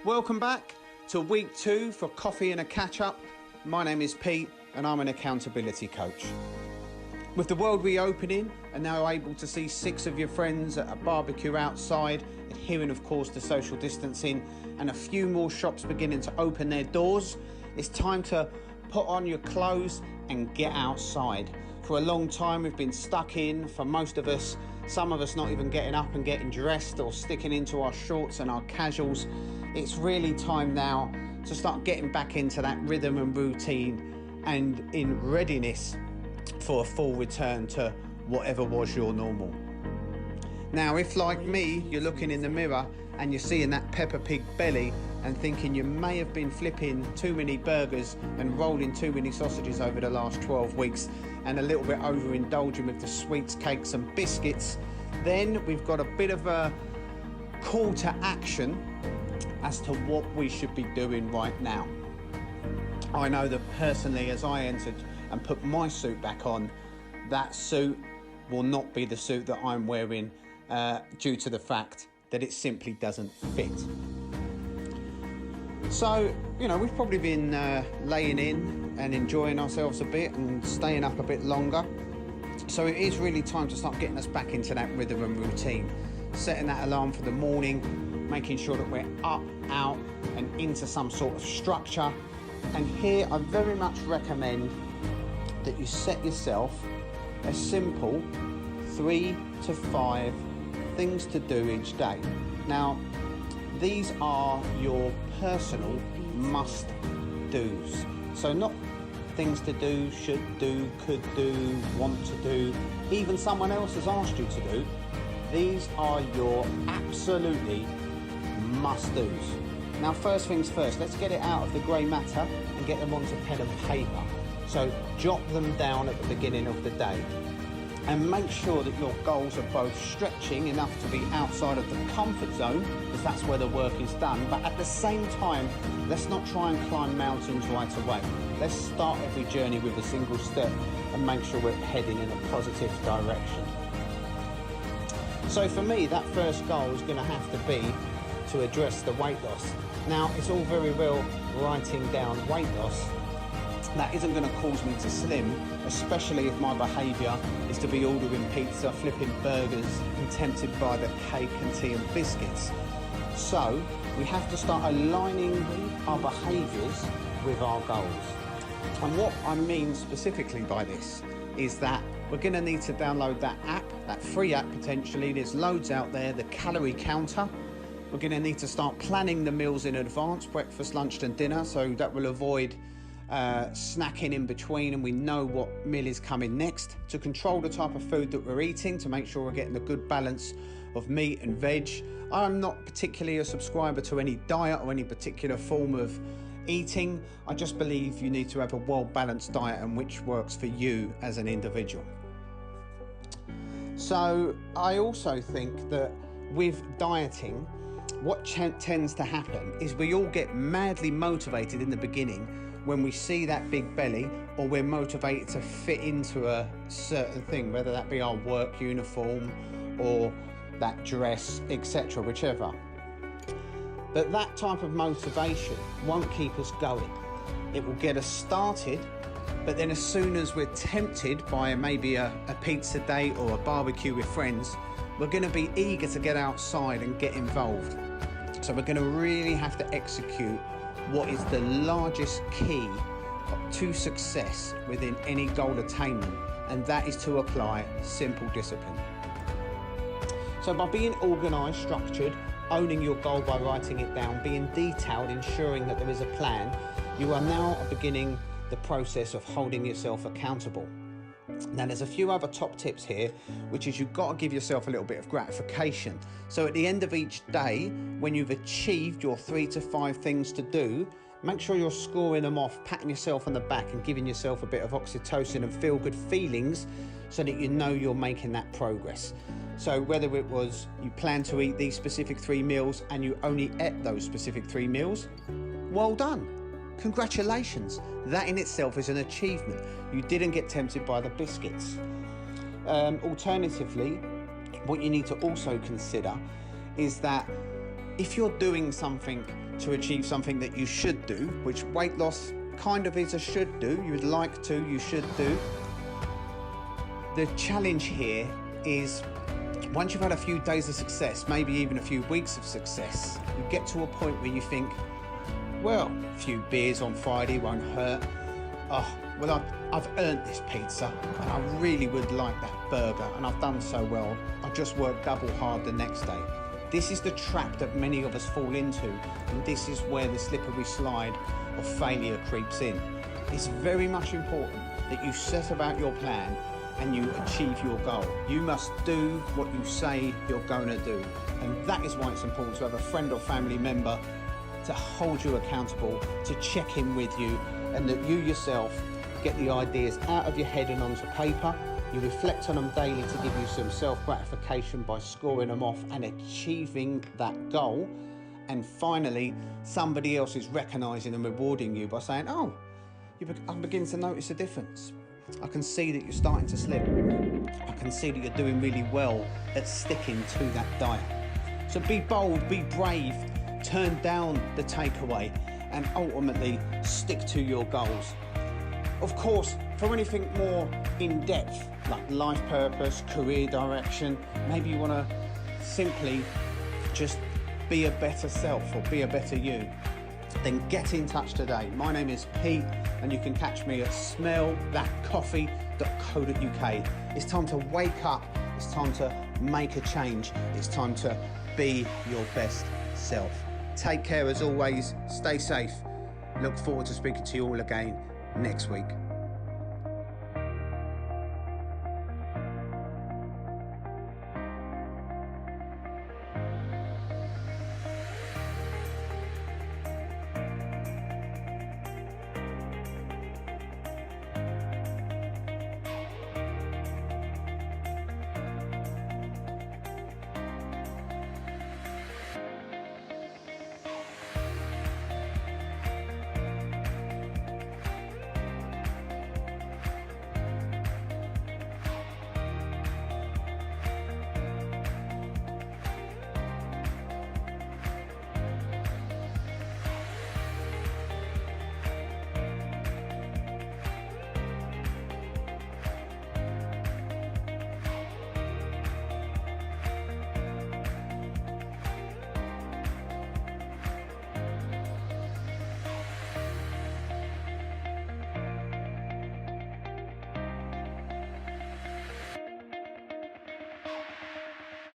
Welcome back to week 2 for Coffee and a Catch-Up. My name is Pete and I'm an accountability coach. With the world reopening and now able to see 6 of your friends at a barbecue outside, adhering of course to social distancing, and a few more shops beginning to open their doors, it's time to put on your clothes and get outside. For a long time we've been stuck in, for most of us, some of us not even getting up and getting dressed or sticking into our shorts and our casuals. It's really time now to start getting back into that rhythm and routine and in readiness for a full return to whatever was your normal. Now, if like me, you're looking in the mirror and you're seeing that Peppa Pig belly and thinking you may have been flipping too many burgers and rolling too many sausages over the last 12 weeks and a little bit overindulging with the sweets, cakes and biscuits, then we've got a bit of a call to action as to what we should be doing right now. I know that personally, as I entered and put my suit back on, that suit will not be the suit that I'm wearing due to the fact that it simply doesn't fit. So, we've probably been laying in and enjoying ourselves a bit and staying up a bit longer. So it is really time to start getting us back into that rhythm and routine, setting that alarm for the morning, making sure that we're up, out and into some sort of structure. And here I very much recommend that you set yourself a simple 3 to 5 things to do each day. Now, these are your personal must-dos. So not things to do, should do, could do, want to do, even someone else has asked you to do. These are your absolutely must-dos. Now, first things first, let's get it out of the grey matter and get them onto pen and paper. So jot them down at the beginning of the day and make sure that your goals are both stretching enough to be outside of the comfort zone, because that's where the work is done, but at the same time, let's not try and climb mountains right away. Let's start every journey with a single step and make sure we're heading in a positive direction. So for me, that first goal is going to have to be to address the weight loss. Now, it's all very well writing down weight loss. That isn't going to cause me to slim, especially if my behaviour is to be ordering pizza, flipping burgers and tempted by the cake and tea and biscuits. So we have to start aligning our behaviours with our goals. And what I mean specifically by this is that we're going to need to download that app, that free app potentially. There's loads out there, the calorie counter. We're going to need to start planning the meals in advance, breakfast, lunch and dinner, so that will avoid snacking in between and we know what meal is coming next. To control the type of food that we're eating, to make sure we're getting a good balance of meat and veg. I'm not particularly a subscriber to any diet or any particular form of eating. I just believe you need to have a well-balanced diet and which works for you as an individual. So I also think that with dieting, what tends to happen is we all get madly motivated in the beginning when we see that big belly, or we're motivated to fit into a certain thing, whether that be our work uniform or that dress, etc., whichever. But that type of motivation won't keep us going. It will get us started, but then as soon as we're tempted by maybe a pizza date or a barbecue with friends, we're going to be eager to get outside and get involved. So we're going to really have to execute what is the largest key to success within any goal attainment, and that is to apply simple discipline. So by being organised, structured, owning your goal by writing it down, being detailed, ensuring that there is a plan, you are now beginning the process of holding yourself accountable. Now, there's a few other top tips here, which is you've got to give yourself a little bit of gratification. So at the end of each day, when you've achieved your 3 to 5 things to do, make sure you're scoring them off, patting yourself on the back and giving yourself a bit of oxytocin and feel-good feelings so that you know you're making that progress. So whether it was you plan to eat these specific 3 meals and you only ate those specific 3 meals, well done. Congratulations. That in itself is an achievement. You didn't get tempted by the biscuits. Alternatively, what you need to also consider is that if you're doing something to achieve something that you should do, which weight loss kind of is a should do, you would like to, you should do. The challenge here is once you've had a few days of success, maybe even a few weeks of success, you get to a point where you think, well, a few beers on Friday won't hurt. Oh, well, I've earned this pizza and I really would like that burger and I've done so well. I'll just work double hard the next day. This is the trap that many of us fall into, and this is where the slippery slide of failure creeps in. It's very much important that you set about your plan and you achieve your goal. You must do what you say you're going to do. And that is why it's important to have a friend or family member to hold you accountable, to check in with you, and that you yourself get the ideas out of your head and onto paper. You reflect on them daily to give you some self-gratification by scoring them off and achieving that goal. And finally, somebody else is recognising and rewarding you by saying, oh, I'm beginning to notice a difference. I can see that you're starting to slip. I can see that you're doing really well at sticking to that diet. So be bold, be brave, turn down the takeaway, and ultimately stick to your goals. Of course, for anything more in depth, like life purpose, career direction, maybe you want to simply just be a better self or be a better you, then get in touch today. My name is Pete and you can catch me at smeltthatcoffee.co.uk. It's time to wake up, it's time to make a change, it's time to be your best self. Take care as always, stay safe. Look forward to speaking to you all again next week.